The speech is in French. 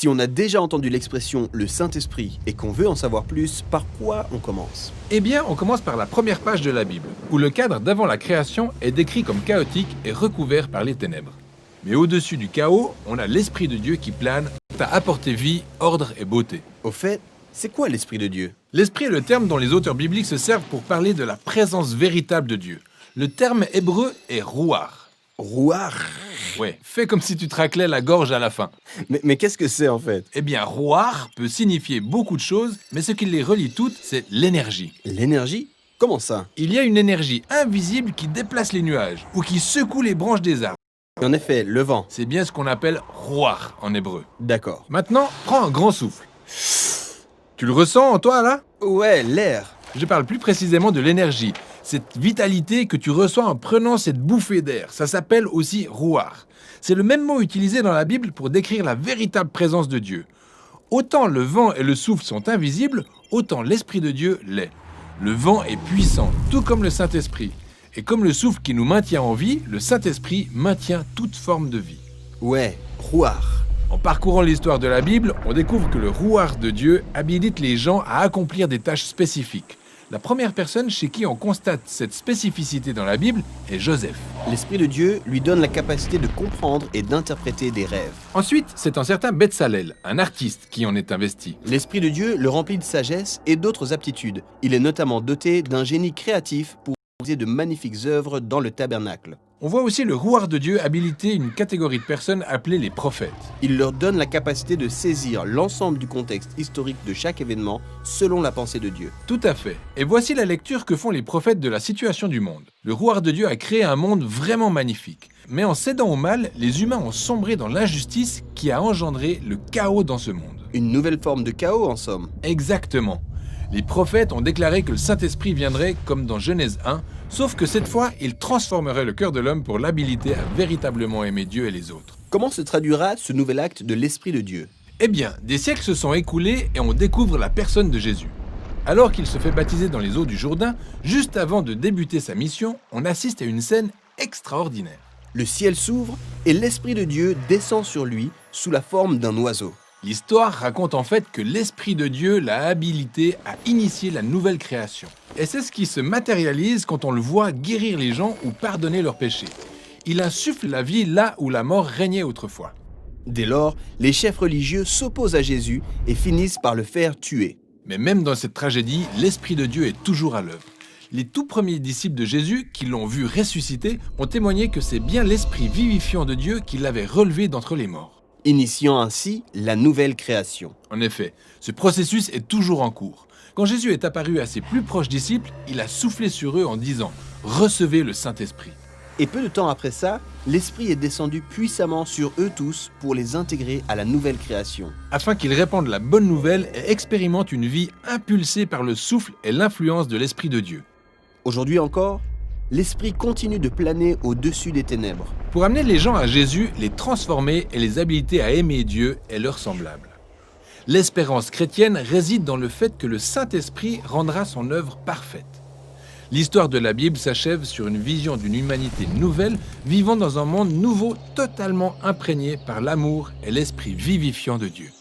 Si on a déjà entendu l'expression « le Saint-Esprit » et qu'on veut en savoir plus, par quoi on commence? Eh bien, on commence par la première page de la Bible, où le cadre d'avant la création est décrit comme chaotique et recouvert par les ténèbres. Mais au-dessus du chaos, on a l'Esprit de Dieu qui plane, à apporter vie, ordre et beauté. Au fait, c'est quoi l'Esprit de Dieu? L'Esprit est le terme dont les auteurs bibliques se servent pour parler de la présence véritable de Dieu. Le terme hébreu est rouar. Rouar? Ouais, fais comme si tu te raclais la gorge à la fin. Mais qu'est-ce que c'est en fait? Eh bien, rouar peut signifier beaucoup de choses, mais ce qui les relie toutes, c'est l'énergie. L'énergie? Comment ça? Il y a une énergie invisible qui déplace les nuages ou qui secoue les branches des arbres. En effet, le vent. C'est bien ce qu'on appelle rouar en hébreu. D'accord. Maintenant, prends un grand souffle. Tu le ressens en toi, là? Ouais, l'air. Je parle plus précisément de l'énergie. Cette vitalité que tu reçois en prenant cette bouffée d'air, ça s'appelle aussi rouar. C'est le même mot utilisé dans la Bible pour décrire la véritable présence de Dieu. Autant le vent et le souffle sont invisibles, autant l'Esprit de Dieu l'est. Le vent est puissant, tout comme le Saint-Esprit. Et comme le souffle qui nous maintient en vie, le Saint-Esprit maintient toute forme de vie. Ouais, rouar. En parcourant l'histoire de la Bible, on découvre que le rouar de Dieu habilite les gens à accomplir des tâches spécifiques. La première personne chez qui on constate cette spécificité dans la Bible est Joseph. L'Esprit de Dieu lui donne la capacité de comprendre et d'interpréter des rêves. Ensuite, c'est un certain Betsalel, un artiste, qui en est investi. L'Esprit de Dieu le remplit de sagesse et d'autres aptitudes. Il est notamment doté d'un génie créatif pour réaliser de magnifiques œuvres dans le tabernacle. On voit aussi le rouar de Dieu habiliter une catégorie de personnes appelées les prophètes. Il leur donne la capacité de saisir l'ensemble du contexte historique de chaque événement selon la pensée de Dieu. Tout à fait. Et voici la lecture que font les prophètes de la situation du monde. Le rouar de Dieu a créé un monde vraiment magnifique. Mais en cédant au mal, les humains ont sombré dans l'injustice qui a engendré le chaos dans ce monde. Une nouvelle forme de chaos en somme. Exactement. Les prophètes ont déclaré que le Saint-Esprit viendrait comme dans Genèse 1, sauf que cette fois, il transformerait le cœur de l'homme pour l'habiliter à véritablement aimer Dieu et les autres. Comment se traduira ce nouvel acte de l'Esprit de Dieu? Eh bien, des siècles se sont écoulés et on découvre la personne de Jésus. Alors qu'il se fait baptiser dans les eaux du Jourdain, juste avant de débuter sa mission, on assiste à une scène extraordinaire. Le ciel s'ouvre et l'Esprit de Dieu descend sur lui sous la forme d'un oiseau. L'histoire raconte en fait que l'Esprit de Dieu l'a habilité à initier la nouvelle création. Et c'est ce qui se matérialise quand on le voit guérir les gens ou pardonner leurs péchés. Il insuffle la vie là où la mort régnait autrefois. Dès lors, les chefs religieux s'opposent à Jésus et finissent par le faire tuer. Mais même dans cette tragédie, l'Esprit de Dieu est toujours à l'œuvre. Les tout premiers disciples de Jésus, qui l'ont vu ressusciter, ont témoigné que c'est bien l'Esprit vivifiant de Dieu qui l'avait relevé d'entre les morts. Initiant ainsi la nouvelle création. En effet, ce processus est toujours en cours. Quand Jésus est apparu à ses plus proches disciples, il a soufflé sur eux en disant « Recevez le Saint-Esprit ». Et peu de temps après ça, l'Esprit est descendu puissamment sur eux tous pour les intégrer à la nouvelle création. Afin qu'ils répandent la bonne nouvelle et expérimentent une vie impulsée par le souffle et l'influence de l'Esprit de Dieu. Aujourd'hui encore, l'Esprit continue de planer au-dessus des ténèbres. Pour amener les gens à Jésus, les transformer et les habiliter à aimer Dieu et leur semblable. L'espérance chrétienne réside dans le fait que le Saint-Esprit rendra son œuvre parfaite. L'histoire de la Bible s'achève sur une vision d'une humanité nouvelle, vivant dans un monde nouveau totalement imprégné par l'amour et l'esprit vivifiant de Dieu.